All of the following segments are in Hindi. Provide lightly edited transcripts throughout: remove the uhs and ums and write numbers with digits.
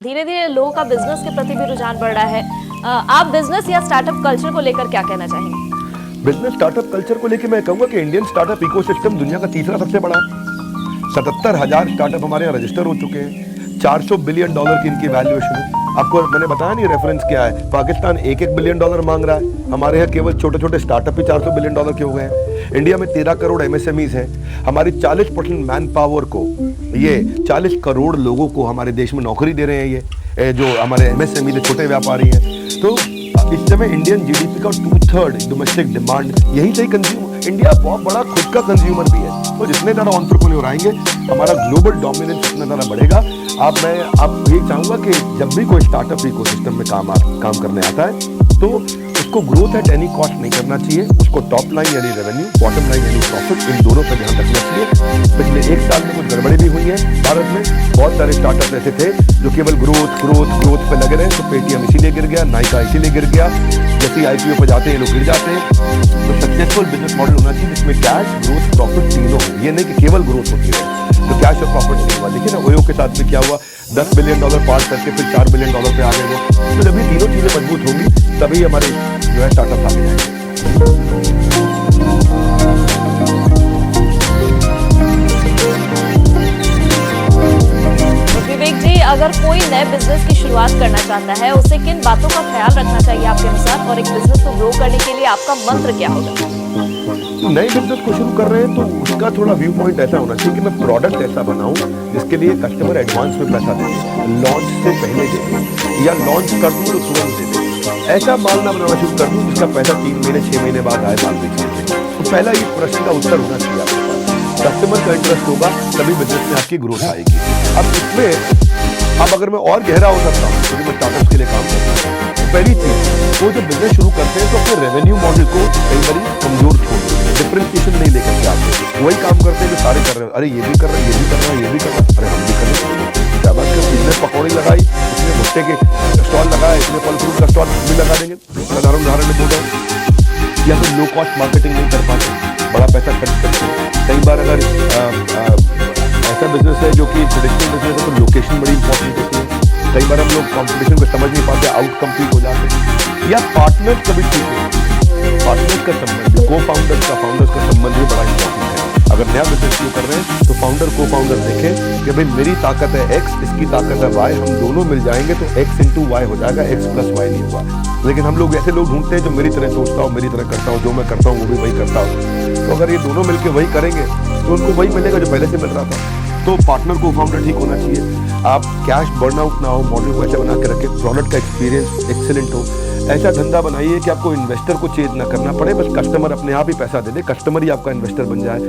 धीरे धीरे लोगों का बिजनेस के प्रति भी रुझान बढ़ रहा है। आप बिजनेस या स्टार्टअप कल्चर को लेकर क्या कहना चाहेंगे? बिजनेस स्टार्टअप कल्चर को लेकर मैं कहूंगा कि इंडियन स्टार्टअप इकोसिस्टम दुनिया का तीसरा सबसे बड़ा है। 77,000 स्टार्टअप हमारे यहाँ रजिस्टर हो चुके हैं। $400 बिलियन की इनकी वैल्यूएशन है। आपको मैंने बताया नहीं रेफरेंस क्या है। पाकिस्तान $1-1 बिलियन मांग रहा है, हमारे यहाँ केवल छोटे छोटे स्टार्टअप ही $400 बिलियन के हो गए हैं। इंडिया में 13 करोड़ एमएसएमईज हैं। हमारी 40% मैन पावर को, ये 40 करोड़ लोगों को हमारे देश में नौकरी दे रहे हैं ये जो हमारे एमएसएमई छोटे व्यापारी हैं। तो इस समय इंडियन जीडीपी का 2/3 डोमेस्टिक डिमांड यही से ही कंज्यूम। इंडिया बहुत बड़ा खुद का कंज्यूमर भी है। तो जितने ज़्यादा एंटरप्रेन्योर आएंगे हमारा ग्लोबल डोमिनेंस उतना ज़्यादा बढ़ेगा। मैं ये चाहूँगा कि जब भी कोई स्टार्टअप इकोसिस्टम में काम करने आता है तो उसको ग्रोथ एट एनी कॉस्ट नहीं करना चाहिए। उसको टॉप लाइन यानी रेवेन्यू, बॉटम लाइन यानी प्रॉफिट, इन दोनों पर ध्यान रखना चाहिए। पिछले 1 साल में कुछ गड़बड़ी भी हुई है भारत में। बहुत सारे स्टार्टअप ऐसे थे जो केवल ग्रोथ पे लगे रहे। तो पेटीएम इसीलिए गिर गया, नाइका इसीलिए गिर गया। जैसे आईपीओ पर जाते हैं लोग गिर जाते हैं। तो सक्सेसफुल बिजनेस मॉडल होना चाहिए जिसमें कैश, ग्रोथ, प्रॉफिट तीनों हो। ये नहीं कि केवल ग्रोथ होती है तो कैश और प्रॉफिट नहीं हुआ। देखिए ना ओयो के साथ में क्या हुआ, $10 बिलियन पार करके फिर $4 बिलियन पे आ गए वो। तो जब ये तीनों चीजें मजबूत होंगी तभी हमारे जो है स्टार्टअप आगे जाएंगे। विवेक जी, अगर कोई नए बिजनेस की शुरुआत करना चाहता है उसे किन बातों का ख्याल रखना चाहिए आपके अनुसार, और एक बिजनेस को ग्रो करने के लिए आपका मंत्र क्या होगा? नए बिजनेस को शुरू कर रहे हैं तो उसका थोड़ा व्यू पॉइंट ऐसा होना चाहिए कि मैं प्रोडक्ट ऐसा बनाऊं जिसके लिए कस्टमर एडवांस में पैसा दे, लॉन्च से पहले दे, या लॉन्च कर दूं तो तुरंत दे दे। ऐसा माल ना बनाना शुरू कर दूं जिसका पैसा 3 महीने 6 महीने बाद आए माल बेचने। तो पहला ये प्रश्न का उत्तर होना चाहिए आपके पास। कस्टमर का इंटरेस्ट होगा तभी बिजनेस में आपकी ग्रोथ आएगी। अब इसमें अगर मैं और गहरा हो सकता हूँ क्योंकि मैं स्टार्टअप के लिए काम करता हूँ, तो पहली चीज वो जो बिजनेस शुरू करते हैं तो अपने रेवेन्यू मॉडल को कई बार कमजोर छोड़ देते हैं, डिफरेंशिएशन नहीं लेकर के आते। वही काम करते हैं जो सारे कर रहे हैं। अरे ये भी कर रहे हैं, ये भी कर रहे हैं, ये भी कर रहे हैं, अरे हम भी कर रहे हैं। क्या बात कर, इसने पकौड़ी लगाई, इसने भुट्टे के स्टॉल लगाया, इसने फल फ्रूट का स्टॉल भी लगा देंगे। साधारण उदाहरण में बोल रहा हूँ। या फिर लो कॉस्ट मार्केटिंग नहीं कर पाते, बड़ा पैसा खर्च करते हैं। कई बार अगर ऐसा बिजनेस है जो कि ट्रेडिशनल बिजनेस है तो लोकेशन बड़ी इंपॉर्टेंट होती है। कई बार हम लोग कंपटीशन को समझ नहीं पाते, आउट कम्पीट हो जाते हैं। या पार्टनर्स कभी ठीक नहीं, पार्टनर्स का संबंध, को फाउंडर्स का संबंध भी बड़ा इंपॉर्टेंट है। अगर नया बिजनेस शुरू कर रहे हैं तो फाउंडर को फाउंडर देखें कि भाई मेरी ताकत है X, इसकी ताकत है Y, हम दोनों मिल जाएंगे तो X into Y हो जाएगा, X plus Y नहीं होगा। लेकिन हम लोग ऐसे लोग ढूंढते हैं जो मेरी तरह सोचता हूँ, मेरी तरह करता हूँ, जो मैं करता हूँ वो भी वही करता हूँ। तो अगर ये दोनों मिलकर वही करेंगे तो उनको वही मिलेगा जो पहले से मिल रहा था। तो पार्टनर को फाउंडर ठीक होना चाहिए। आप कैश बर्न आउट ना हो, मॉडल को ऐसा बना के रखें, प्रोडक्ट का एक्सपीरियंस एक्सीलेंट हो। ऐसा धंधा बनाइए कि आपको इन्वेस्टर को चेंज ना करना पड़े, बस कस्टमर अपने आप ही पैसा दे दे, कस्टमर ही आपका इन्वेस्टर बन जाए।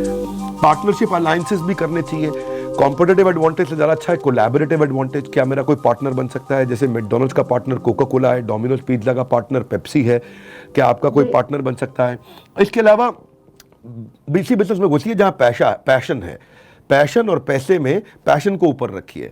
पार्टनरशिप अलायंसेस भी करने चाहिए। कॉम्पिटिटिव एडवांटेज से ज़्यादा अच्छा है कोलैबोरेटिव एडवांटेज। क्या मेरा कोई पार्टनर बन सकता है? जैसे मैकडॉनल्ड्स का पार्टनर कोका कोला है, डोमिनोज पिज्जा का पार्टनर पेप्सी है। क्या आपका कोई पार्टनर बन सकता है? इसके अलावा बीसी बिजनेस में घुसिए जहाँ पैशन है। पैशन और पैसे में पैशन को ऊपर रखिए।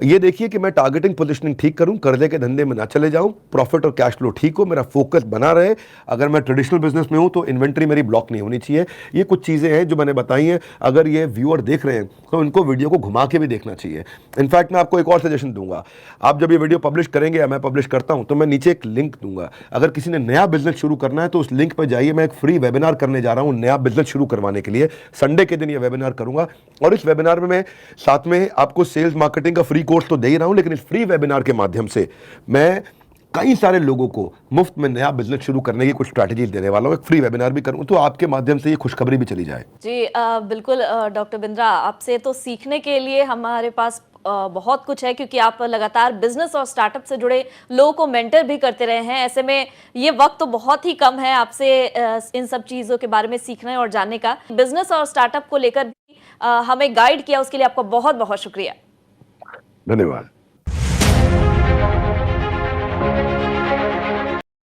ये देखिए कि मैं टारगेटिंग पोजीशनिंग ठीक करूं, कर्जे के धंधे में ना चले जाऊं, प्रॉफिट और कैश फ्लो ठीक हो, मेरा फोकस बना रहे। अगर मैं ट्रेडिशनल बिजनेस में हूं तो इन्वेंट्री मेरी ब्लॉक नहीं होनी चाहिए। ये कुछ चीज़ें हैं जो मैंने बताई हैं। अगर ये व्यूअर देख रहे हैं तो इनको वीडियो को घुमा के भी देखना चाहिए। इनफैक्ट मैं आपको एक और सजेशन दूंगा। आप जब ये वीडियो पब्लिश करेंगे या मैं पब्लिश करता हूं तो मैं नीचे एक लिंक दूंगा। अगर किसी ने नया बिजनेस शुरू करना है तो उस लिंक पर जाइए। मैं एक फ्री वेबिनार करने जा रहा हूं नया बिजनेस शुरू करवाने के लिए। संडे के दिन ये वेबिनार करूंगा और इस वेबिनार में मैं साथ में आपको सेल्स मार्केटिंग का फ्री कोर्स तो दे ही रहा हूं, लेकिन इस फ्री वेबिनार के माध्यम से मैं कई सारे लोगों को मुफ्त में नया बिजनेस शुरू करने की कुछ स्ट्रैटेजीज देने वाला हूं। एक फ्री वेबिनार भी करूं तो आपके माध्यम से ये खुशखबरी भी चली जाए। जी बिल्कुल डॉक्टर बिंद्रा, आपसे तो सीखने के लिए हमारे पास बहुत कुछ है, क्योंकि आप लगातार बिजनेस और स्टार्टअप से जुड़े लोगों को मेंटर भी करते रहे हैं। ऐसे में ये वक्त तो बहुत ही कम है आपसे इन सब चीज़ों के बारे में सीखने और जानने का। बिजनेस और स्टार्टअप को लेकर भी हमें गाइड किया, उसके लिए आपका बहुत बहुत शुक्रिया। धन्यवाद।